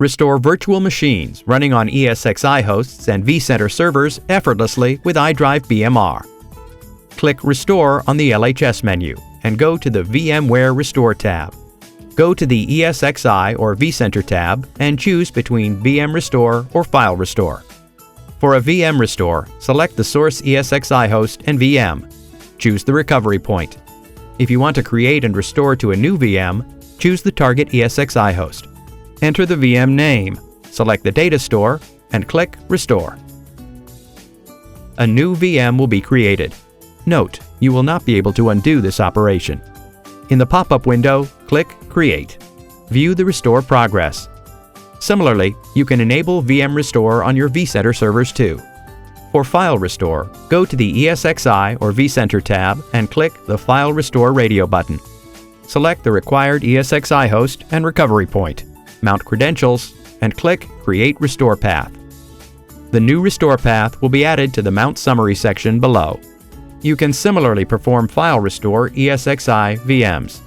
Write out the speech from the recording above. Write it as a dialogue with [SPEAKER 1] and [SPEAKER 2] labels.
[SPEAKER 1] Restore virtual machines running on ESXi hosts and vCenter servers effortlessly with iDrive BMR. Click Restore on the LHS menu and go to the VMware Restore tab. Go to the ESXi or vCenter tab and choose between VM Restore or File Restore. For a VM restore, select the source ESXi host and VM. Choose the recovery point. If you want to create and restore to a new VM, choose the target ESXi host. Enter the VM name, select the data store, and click Restore. A new VM will be created. Note, you will not be able to undo this operation. In the pop-up window, click Create. View the restore progress. Similarly, you can enable VM Restore on your vCenter servers too. For File Restore, go to the ESXi or vCenter tab and click the File Restore radio button. Select the required ESXi host and recovery point, mount credentials, and click Create Restore Path. The new restore path will be added to the Mount Summary section below. You can similarly perform File Restore ESXi VMs.